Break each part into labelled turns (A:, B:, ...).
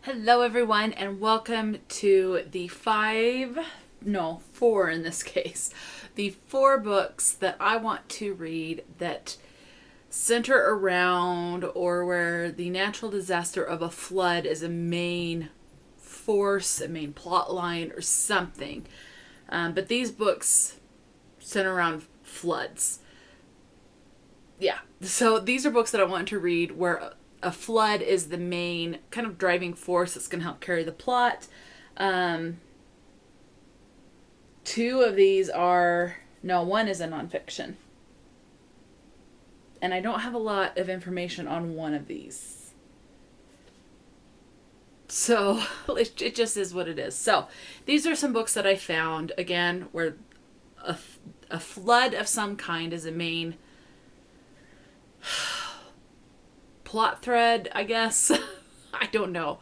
A: Hello, everyone, and welcome to the four in this case, the four books that I want to read that center around or where the natural disaster of a flood is a main force, a main plot line, or something. But these books center around floods. Yeah, so these are books that I want to read where a flood is the main kind of driving force that's going to help carry the plot. Two of these are, no, one is a nonfiction. And I don't have a lot of information on one of these. So it just is what it is. So these are some books that I found, again, where a flood of some kind is a main plot thread, I guess. I don't know.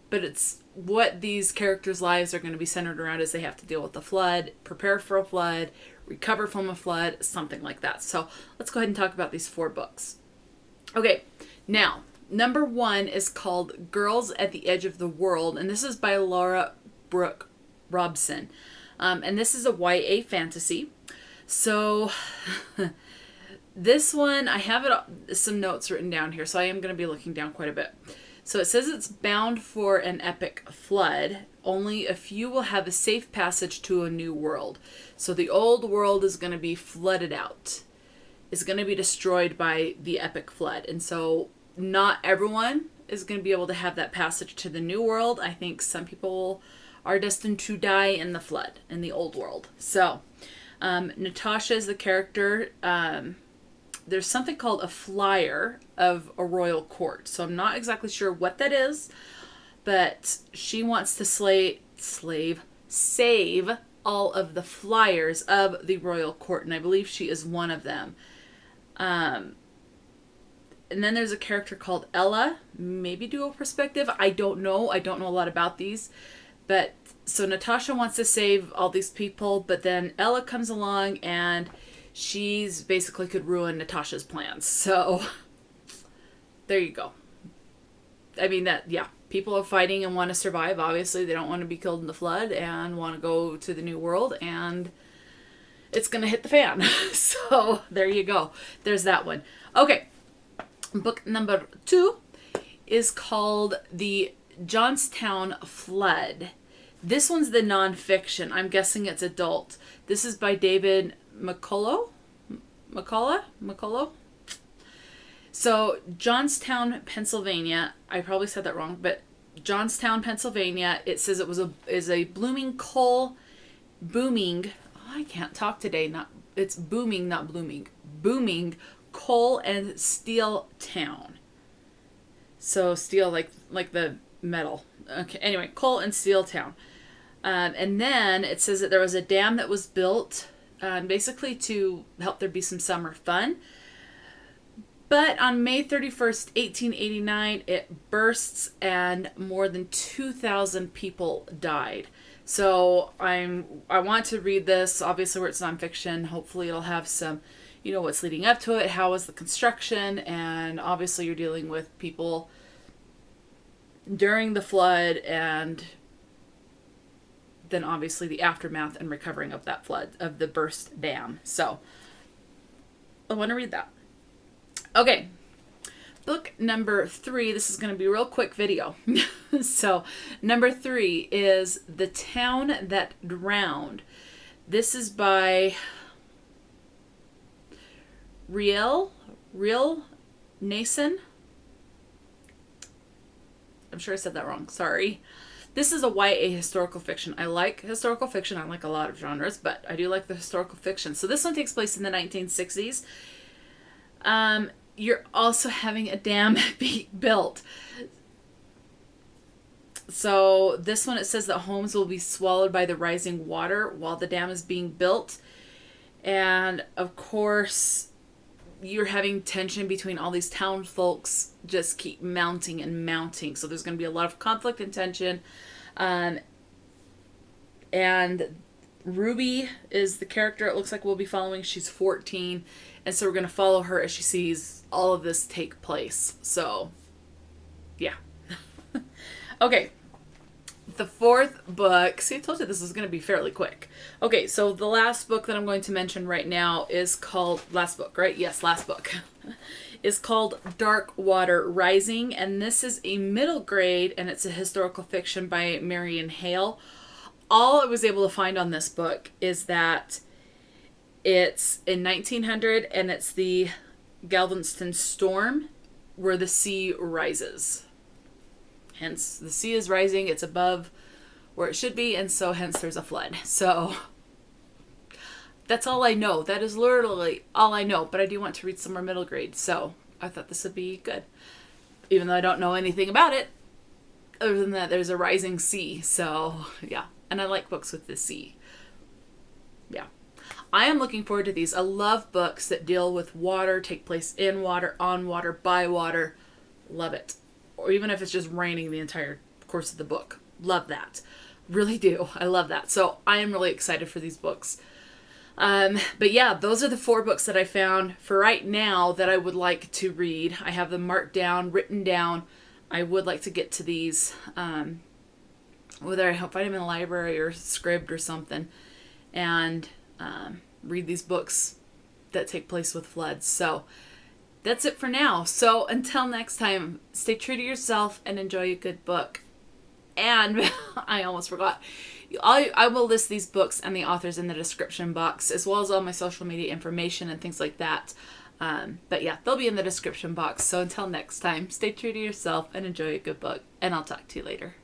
A: But it's what these characters' lives are going to be centered around as they have to deal with a flood, prepare for a flood, recover from a flood, something like that. So let's go ahead and talk about these four books. Okay, now, number one is called Girls at the Edge of the World, and this is by Brooke, Robson. And this is a YA fantasy. So this one, I have some notes written down here, so I am going to be looking down quite a bit. So it says it's bound for an epic flood. Only a few will have a safe passage to a new world. So the old world is going to be flooded out. It's going to be destroyed by the epic flood. And so not everyone is going to be able to have that passage to the new world. I think some people are destined to die in the flood, in the old world. So Natasha is the character. There's something called a flyer of a royal court. So I'm not exactly sure what that is, but she wants to save all of the flyers of the royal court, and I believe she is one of them. And then there's a character called Ella, maybe dual perspective. I don't know a lot about these, but so Natasha wants to save all these people, but then Ella comes along and she's basically could ruin Natasha's plans. So there you go. I mean, people are fighting and want to survive. Obviously, they don't want to be killed in the flood and want to go to the new world, and it's going to hit the fan. So there you go. There's that one. Okay. Book number 2 is called The Johnstown Flood. This one's the nonfiction. I'm guessing it's adult. This is by David McCullough. So Johnstown, Pennsylvania. I probably said that wrong, but Johnstown, Pennsylvania. It says it was booming. I can't talk today. It's booming, not blooming. Booming coal and steel town. So steel, like the metal. Okay. Anyway, coal and steel town. And then it says that there was a dam that was built, basically to help there be some summer fun. But on May 31st, 1889, it bursts and more than 2,000 people died. So I want to read this, obviously where it's nonfiction. Hopefully it'll have some, what's leading up to it, how was the construction, and obviously you're dealing with people during the flood and then obviously the aftermath and recovering of that flood, of the burst dam. So I want to read that. Okay, book number 3. This is going to be a real quick video. So number 3 is The Town That Drowned. This is by Riel, Nason. I'm sure I said that wrong. Sorry. This is a YA historical fiction. I like historical fiction. I like a lot of genres, but I do like the historical fiction. So this one takes place in the 1960s. You're also having a dam being built. So this one, it says that homes will be swallowed by the rising water while the dam is being built. And of course, you're having tension between all these town folks, just keep mounting and mounting. So there's going to be a lot of conflict and tension. And Ruby is the character it looks like we'll be following. She's 14. And so we're going to follow her as she sees all of this take place. So, yeah. Okay. The fourth book, see, I told you this was going to be fairly quick. Okay, so the last book that I'm going to mention right now is called, last book, right? Yes, last book. Is called Dark Water Rising, and this is a middle grade, and it's a historical fiction by Marian Hale. All I was able to find on this book is that it's in 1900, and it's the Galveston storm where the sea rises. Hence, the sea is rising. It's above where it should be, and so hence there's a flood. So that's all I know. That is literally all I know. But I do want to read some more middle grade, so I thought this would be good. Even though I don't know anything about it, other than that there's a rising sea. So, yeah. And I like books with the sea. Yeah. I am looking forward to these. I love books that deal with water, take place in water, on water, by water. Love it. Or even if it's just raining the entire course of the book. Love that. Really do. I love that. So I am really excited for these books. But yeah, those are the 4 books that I found for right now that I would like to read. I have them marked down, written down. I would like to get to these, whether I find them in the library or Scribd or something, and read these books that take place with floods. So that's it for now. So until next time, stay true to yourself and enjoy a good book. And I almost forgot. I will list these books and the authors in the description box, as well as all my social media information and things like that. But yeah, they'll be in the description box. So until next time, stay true to yourself and enjoy a good book. And I'll talk to you later.